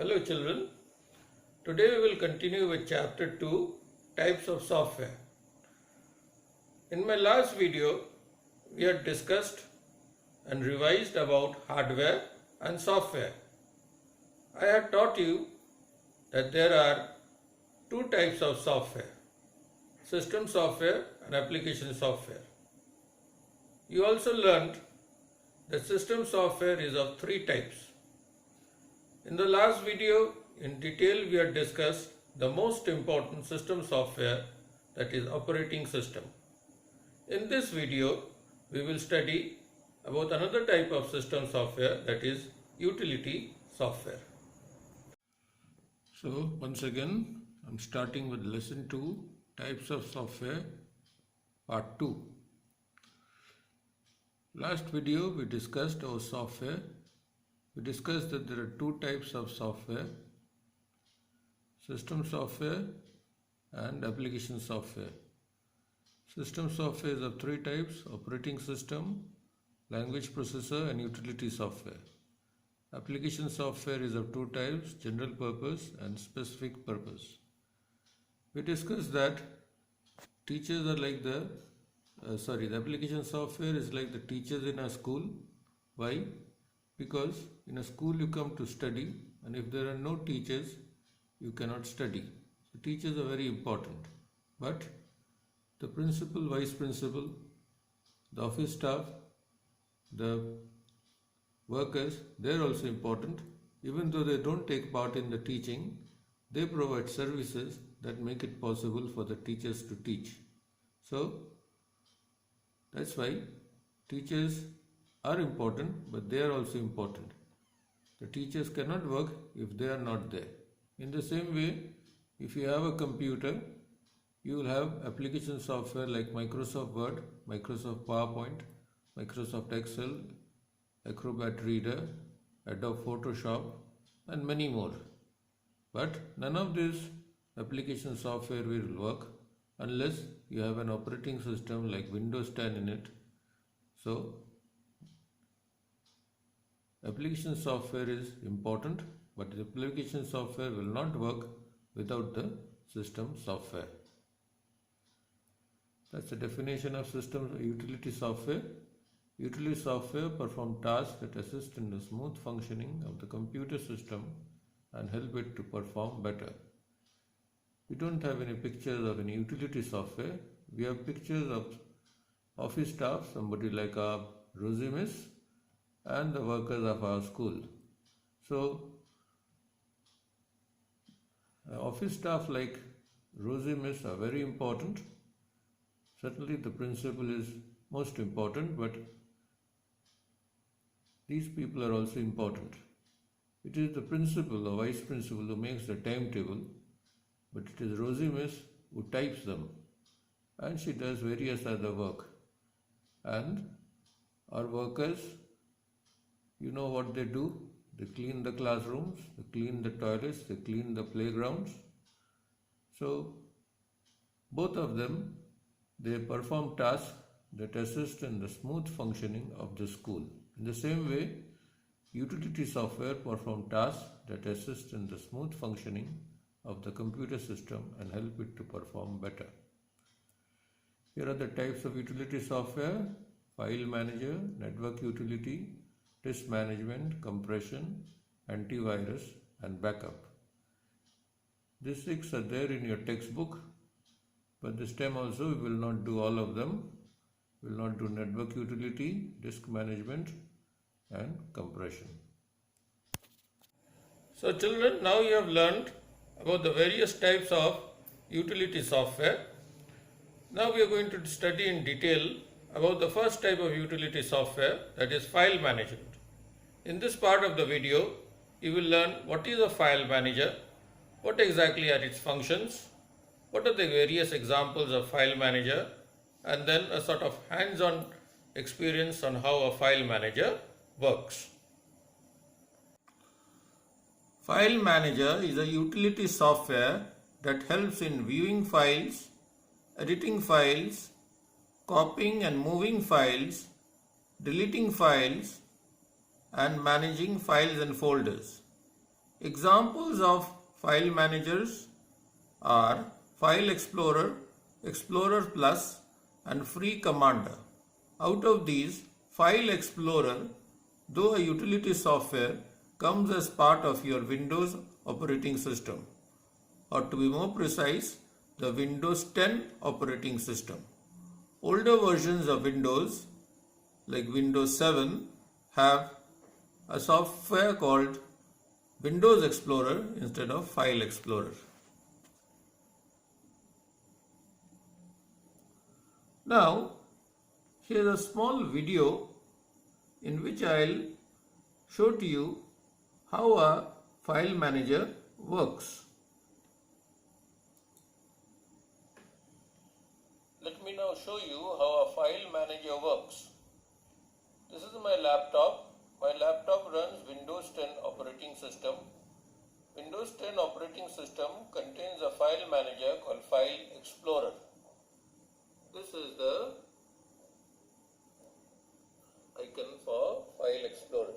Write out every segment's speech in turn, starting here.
Hello children, today we will continue with chapter 2, types of software. In my last video, we had discussed and revised about hardware and software. I had taught you that there are two types of software, system software and application software. You also learned that system software is of three types. In the last video, in detail we had discussed the most important system software, that is operating system. In this video, we will study about another type of system software, that is utility software. So once again, I'm starting with lesson 2, types of software, part 2. Last video we discussed our software. We discussed that there are two types of software, system software and application software. System software is of three types: operating system, language processor and utility software. Application software is of two types: general purpose and specific purpose. We discussed that teachers are like the application software is like the teachers in a school. Why? Because in a school you come to study, and if there are no teachers, you cannot study. So teachers are very important. But the principal, vice principal, the office staff, the workers, they are also important. Even though they don't take part in the teaching, they provide services that make it possible for the teachers to teach. So that's why teachers are important, but they are also important. The teachers cannot work if they are not there. In the same way, if you have a computer, you will have application software like Microsoft Word, Microsoft PowerPoint, Microsoft Excel, Acrobat Reader, Adobe Photoshop and many more. But none of this application software will work unless you have an operating system like Windows 10 in it. So application software is important, but the application software will not work without the system software. That's the definition of system utility software. Utility software perform tasks that assist in the smooth functioning of the computer system and help it to perform better. We don't have any pictures of any utility software. We have pictures of office staff, somebody like Rosie Miss, and the workers of our school. So office staff like Rosie Miss are very important. Certainly the principal is most important, but these people are also important. It is the principal or vice principal who makes the timetable, but it is Rosie Miss who types them, and she does various other work. And our workers, you know what they do? They clean the classrooms, they clean the toilets, they clean the playgrounds. So both of them, they perform tasks that assist in the smooth functioning of the school. In the same way, utility software perform tasks that assist in the smooth functioning of the computer system and help it to perform better. Here are the types of utility software: file manager, network utility, disk management, compression, antivirus and backup. These 6 are there in your textbook, but this time also we will not do all of them. We will not do network utility, disk management and compression. So children, now you have learned about the various types of utility software. Now we are going to study in detail about the first type of utility software, that is file management. In this part of the video, you will learn what is a file manager, what exactly are its functions, what are the various examples of file manager, and then a sort of hands-on experience on how a file manager works. File manager is a utility software that helps in viewing files, editing files, copying and moving files, deleting files, and managing files and folders. Examples of file managers are File Explorer, Explorer Plus, and Free Commander. Out of these, File Explorer, though a utility software, comes as part of your Windows operating system, or to be more precise, the Windows 10 operating system. Older versions of Windows, like Windows 7, have a software called Windows Explorer instead of File Explorer. Now, here's a small video in which I'll show to you how a file manager works. Let me now show you how a file manager works. This is my laptop. My laptop runs Windows 10 operating system. Windows 10 operating system contains a file manager called File Explorer. This is the icon for File Explorer.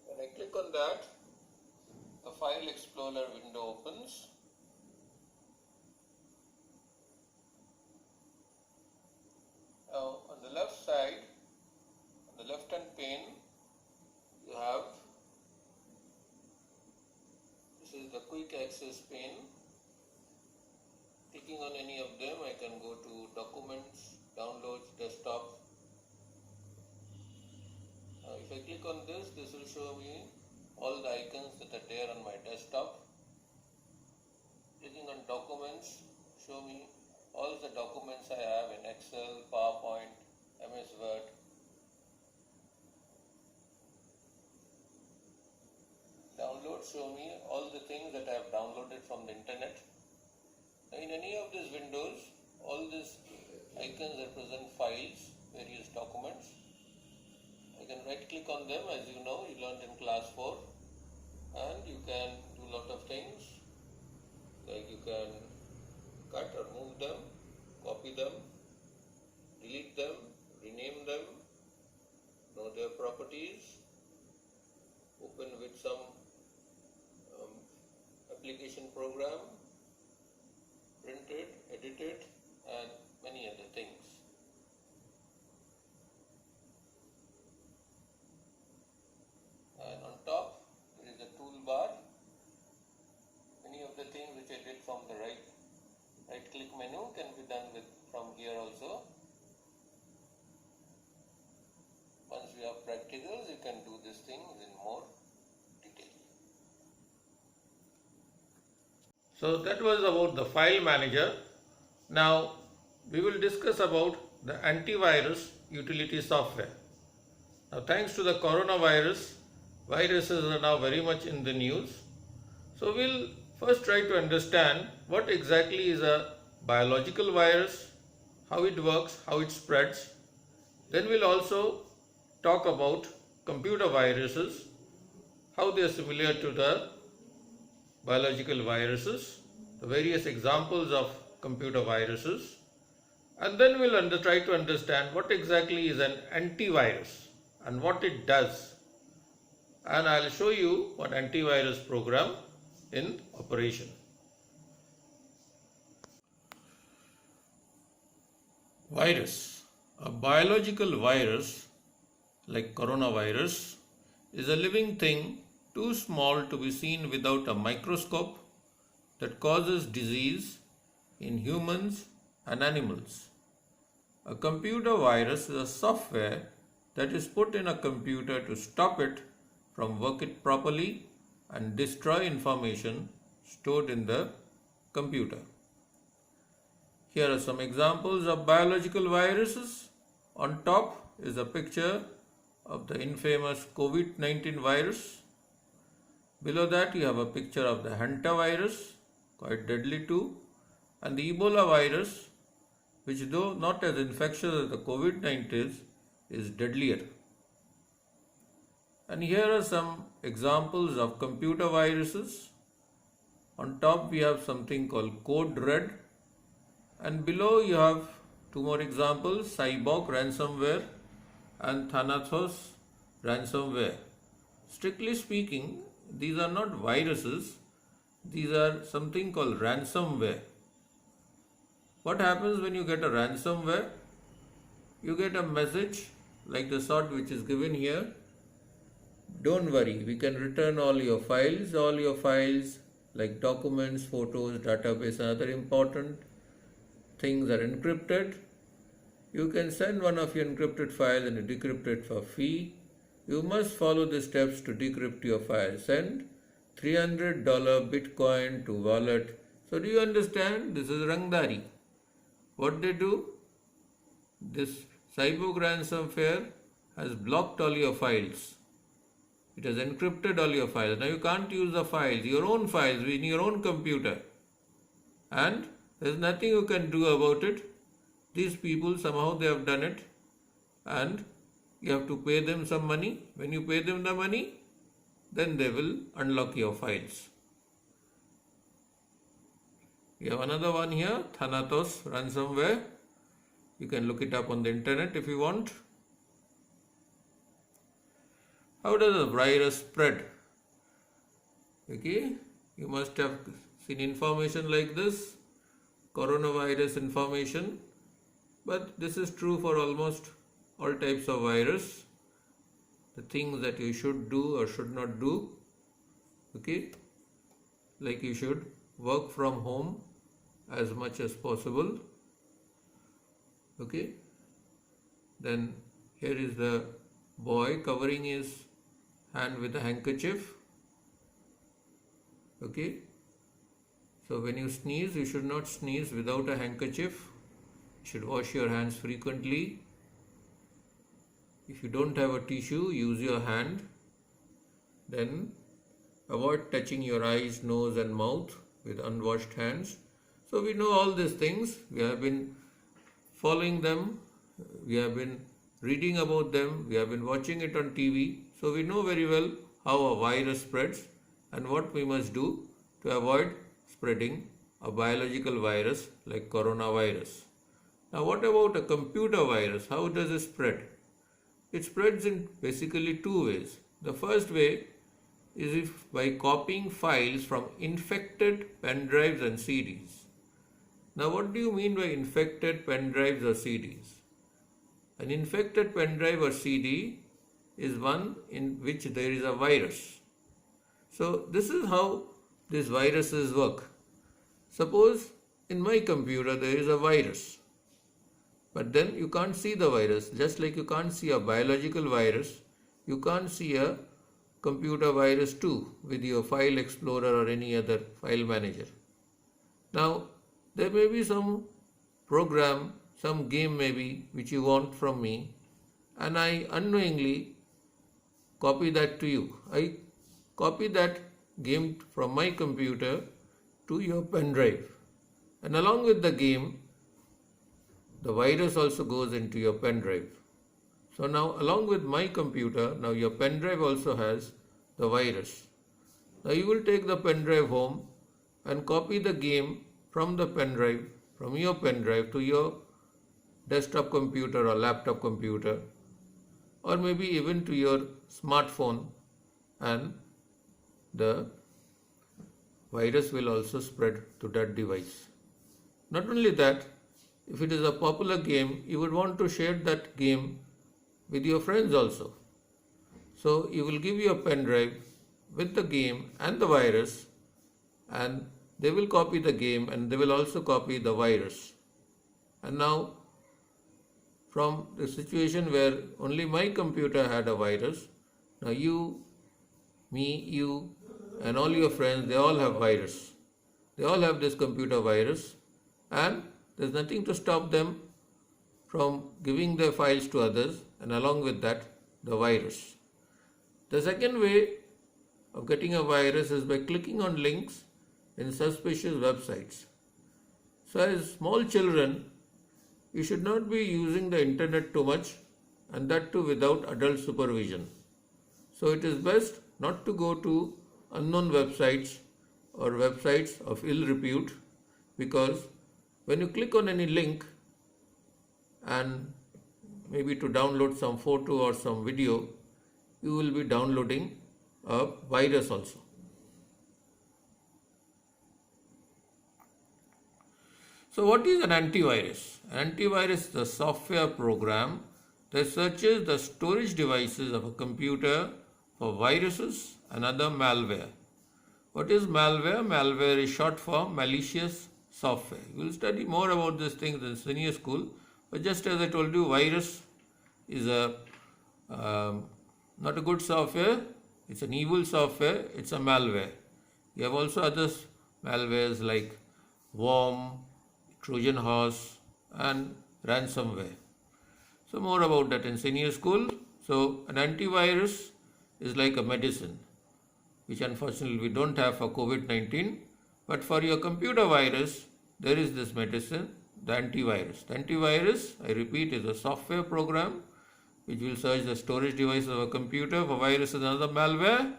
When I click on that, the File Explorer window opens. Now on the left side, on the left hand pane, you have, this is the quick access pane. Clicking on any of them, I can go to Documents, Downloads, Desktop. If I click on this, this will show me all the icons that are there on my desktop. Clicking on Documents, show me all the documents I have in Excel, PowerPoint, MS Word. Download, show me all the things that I have downloaded from the internet. Now in any of these windows, all these icons represent files, various documents. I can right click on them, as you know, you learned in class 4, and you can do a lot of things, like you can cut or move them, copy them, delete them, rename them, know their properties, open with some application program, print it, edit it, and many other things. And on top there is a toolbar. Many of the things which I did from the right click menu can be done with from here also. Once you have practicals, you can do these things in more detail. So that was about the file manager. Now we will discuss about the antivirus utility software. Now thanks to the coronavirus, viruses are now very much in the news. So we'll first try to understand what exactly is a biological virus, how it works, how it spreads. Then we'll also talk about computer viruses, how they are similar to the biological viruses, the various examples of computer viruses, and then we'll try to understand what exactly is an antivirus and what it does. And I'll show you one antivirus program in operation. Virus. A biological virus like coronavirus is a living thing too small to be seen without a microscope that causes disease in humans and animals. A computer virus is a software that is put in a computer to stop it from working properly and destroy information stored in the computer. Here are some examples of biological viruses. On top is a picture of the infamous COVID-19 virus. Below that you have a picture of the hantavirus, quite deadly too, and the Ebola virus, which though not as infectious as the COVID-19 is deadlier. And here are some examples of computer viruses. On top we have something called Code Red, and below you have two more examples, Cyborg ransomware and Thanatos ransomware. Strictly speaking, these are not viruses, these are something called ransomware. What happens when you get a ransomware? You get a message like the sort which is given here. Don't worry, we can return all your files like documents, photos, database and other important things are encrypted. You can send one of your encrypted files and decrypt it for fee. You must follow the steps to decrypt your file. Send $300 Bitcoin to wallet. So do you understand? This is Rangdari. What they do? This cyber ransomware has blocked all your files. It has encrypted all your files. Now you can't use the files, your own files in your own computer. And there's nothing you can do about it. These people, somehow they have done it. And you have to pay them some money. When you pay them the money, then they will unlock your files. We have another one here, Thanatos ransomware. You can look it up on the internet if you want. How does a virus spread? Okay, you must have seen information like this, coronavirus information, but this is true for almost all types of virus. The things that you should do or should not do. Okay, like you should work from home as much as possible. Okay, then here is the boy covering his hand with a handkerchief. Okay, so when you sneeze, you should not sneeze without a handkerchief. You should wash your hands frequently. If you don't have a tissue, use your hand. Then avoid touching your eyes, nose and mouth with unwashed hands. So we know all these things. We have been following them. We have been reading about them. We have been watching it on TV. So we know very well how a virus spreads and what we must do to avoid spreading a biological virus like coronavirus. Now what about a computer virus? How does it spread? It spreads in basically two ways. The first way is if by copying files from infected pen drives and CDs. Now what do you mean by infected pen drives or CDs? An infected pen drive or CD is one in which there is a virus. So this is how these viruses work. Suppose in my computer there is a virus, but then you can't see the virus. Just like you can't see a biological virus, you can't see a computer virus too with your file explorer or any other file manager. Now there may be some program, some game maybe which you want from me, and I unknowingly copy that to you. I copy that game from my computer to your pen drive, and along with the game the virus also goes into your pen drive. So now along with my computer, now your pen drive also has the virus. Now you will take the pen drive home and copy the game from the pen drive, from your pen drive to your desktop computer or laptop computer, or maybe even to your smartphone, and the virus will also spread to that device. Not only that, if it is a popular game, you would want to share that game with your friends also. So you will give your pen drive with the game and the virus, and they will copy the game and they will also copy the virus. And now from the situation where only my computer had a virus, now you, me, you and all your friends, they all have virus. They all have this computer virus, and there's nothing to stop them from giving their files to others, and along with that, the virus. The second way of getting a virus is by clicking on links in suspicious websites. So as small children, you should not be using the internet too much, and that too without adult supervision. So it is best not to go to unknown websites or websites of ill repute, because when you click on any link and maybe to download some photo or some video, you will be downloading a virus also. So what is an antivirus? An antivirus is a software program that searches the storage devices of a computer for viruses and other malware. What is malware? Malware is short for malicious software. We will study more about these things in senior school, but just as I told you, virus is not a good software, it's an evil software, it's a malware. You have also other malwares like worm, Trojan horse and ransomware. So more about that in senior school. So an antivirus is like a medicine, which unfortunately we don't have for COVID-19. But for your computer virus, there is this medicine, the antivirus. The antivirus, I repeat, is a software program which will search the storage device of a computer for viruses and other malware.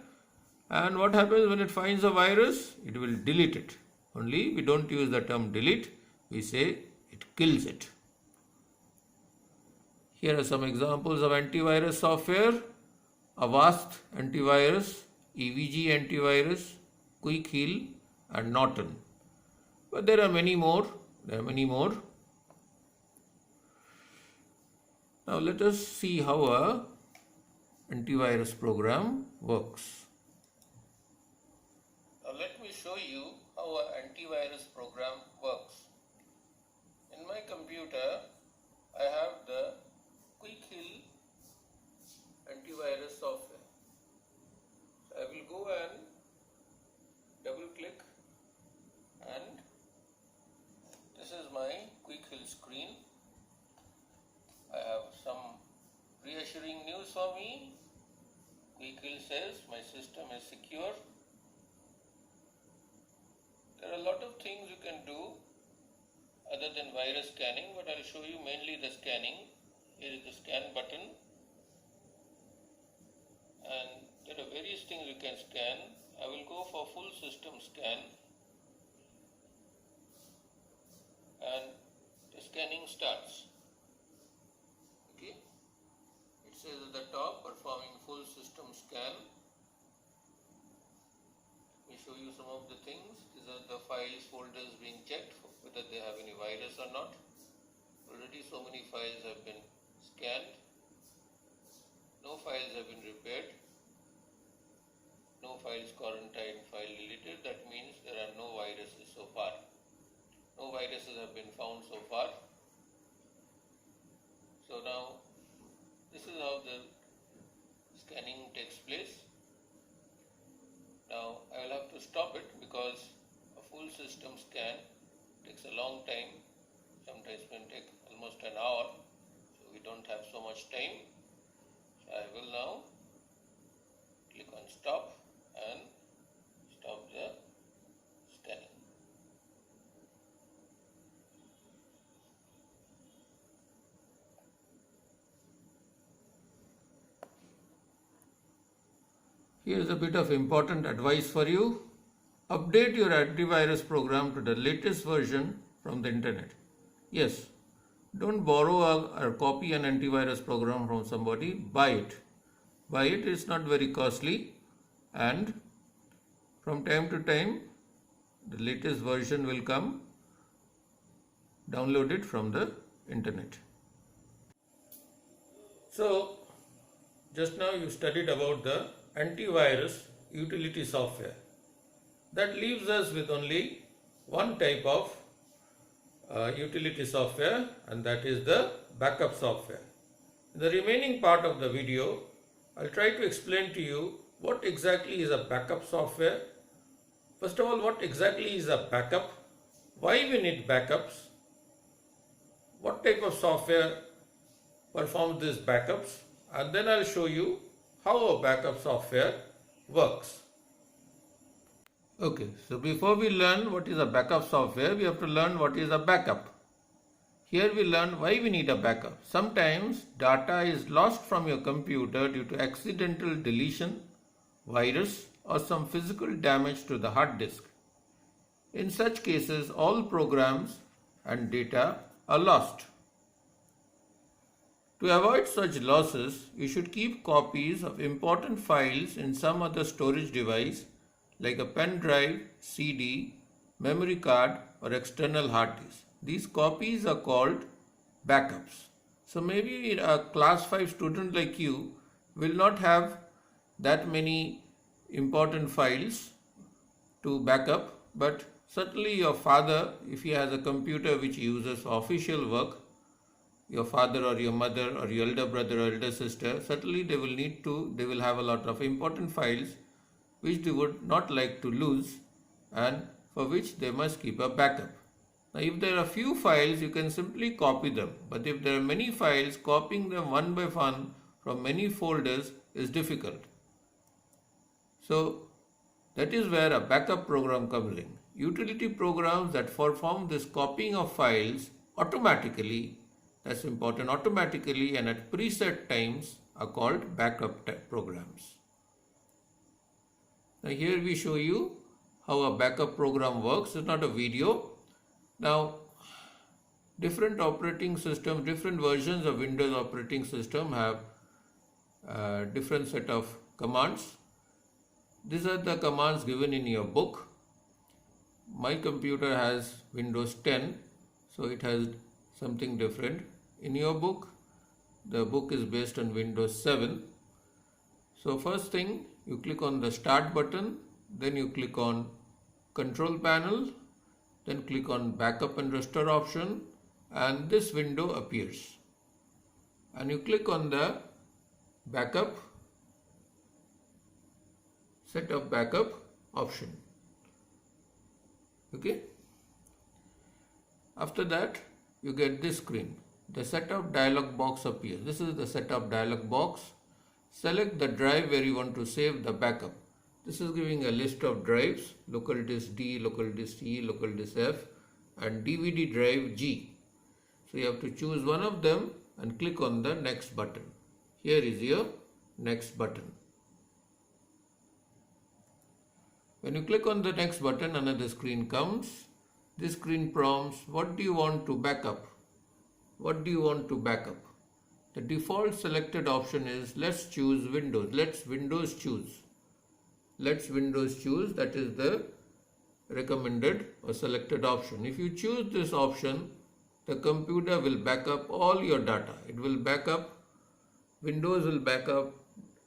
And what happens when it finds a virus? It will delete it. Only we don't use the term delete, we say it kills it. Here are some examples of antivirus software: Avast antivirus, EVG antivirus, Quick Heal and Norton. But there are many more. Now let us see how a antivirus program works. Now let me show you how an antivirus program works. In my computer, I have the Quick Heal antivirus software. I will go and double click, and this is my Quick Heal screen. I have some reassuring news for me. Quick Heal says my system is secure. There are a lot of things you can do other than virus scanning, but I'll show you mainly the scanning. Here is the scan button, and there are various things you can scan. I will go for full system scan, and the scanning starts. Okay, it says at the top, performing full system scan. Let me show you some of the things. These are the files, folders being checked for whether they have any virus or not. Already so many files have been scanned. No files have been repaired. No files quarantined, file deleted. That means there are no viruses so far. No viruses have been found so far. So now this is how the scanning takes place. Now I will have to stop it because a full system scan takes a long time. Sometimes it can take almost an hour. So we don't have so much time. So I will now click on stop and stop the scanning. Here is a bit of important advice for you. Update your antivirus program to the latest version from the internet. Yes, don't borrow or copy an antivirus program from somebody. Buy it. Buy it. It's not very costly, and from time to time the latest version will come. Download it from the internet. So just now you studied about the antivirus utility software. That leaves us with only one type of utility software, and that is the backup software. In the remaining part of the video, I'll try to explain to you what exactly is a backup software. First of all, what exactly is a backup? Why we need backups? What type of software performs these backups? And then I'll show you how a backup software works. Okay, so before we learn what is a backup software, we have to learn what is a backup. Here we learn why we need a backup. Sometimes data is lost from your computer due to accidental deletion, virus, or some physical damage to the hard disk. In such cases, all programs and data are lost. To avoid such losses, you should keep copies of important files in some other storage device like a pen drive, CD, memory card or external hard disk. These copies are called backups. So maybe a class 5 student like you will not have that many important files to backup, but certainly your father, if he has a computer which he uses for official work, your father or your mother or your elder brother or elder sister, certainly they will have a lot of important files which they would not like to lose and for which they must keep a backup. Now if there are few files, you can simply copy them, but if there are many files, copying them one by one from many folders is difficult. So that is where a backup program comes in. Utility programs that perform this copying of files automatically, that's important, automatically and at preset times are called backup programs. Now here we show you how a backup program works. It's not a video. Now different operating systems, different versions of Windows operating system have different set of commands. These are the commands given in your book. My computer has Windows 10, so it has something different. In your book, the book is based on Windows 7. So first thing, you click on the Start button, then you click on Control Panel, then click on Backup and Restore option, and this window appears. And you click on the Backup, Set up Backup option. Okay. After that, you get this screen. The setup dialog box appears. This is the setup dialog box. Select the drive where you want to save the backup. This is giving a list of drives: local disk D, local disk E, local disk F, and DVD drive G. So you have to choose one of them and click on the next button. Here is your next button. When you click on the next button, another screen comes. This screen prompts, what do you want to backup? What do you want to backup? The default selected option is let's choose Windows. Let's Windows choose. Let's Windows choose. That is the recommended or selected option. If you choose this option, the computer will back up all your data. It will back up, Windows will back up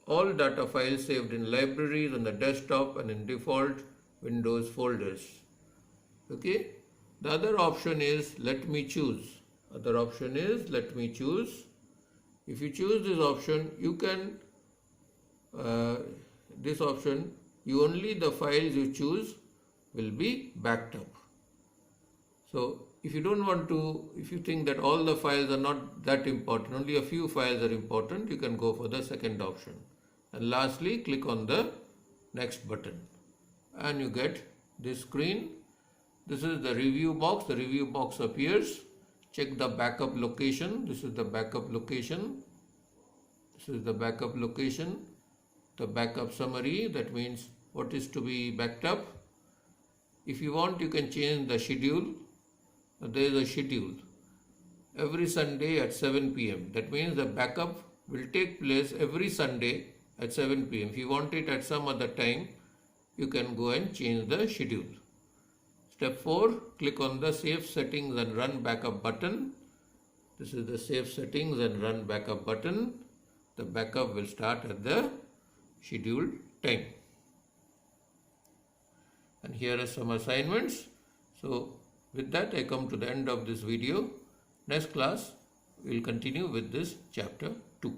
all data files saved in libraries on the desktop and in default Windows folders. Okay. The other option is let me choose. Other option is let me choose. If you choose this option, you can, this option, you only the files you choose will be backed up. So if you don't want to, if you think that all the files are not that important, only a few files are important, you can go for the second option. And lastly, click on the next button and you get this screen. This is the review box. The review box appears. Check the backup location. This is the backup location. This is the backup location. The backup summary, that means what is to be backed up. If you want, you can change the schedule. There is a schedule. Every Sunday at 7 p.m. That means the backup will take place every Sunday at 7 p.m. If you want it at some other time, you can go and change the schedule. Step 4, click on the Save Settings and Run Backup button. This is the Save Settings and Run Backup button. The backup will start at the scheduled time. And here are some assignments. So with that, I come to the end of this video. Next class, we will continue with this chapter 2.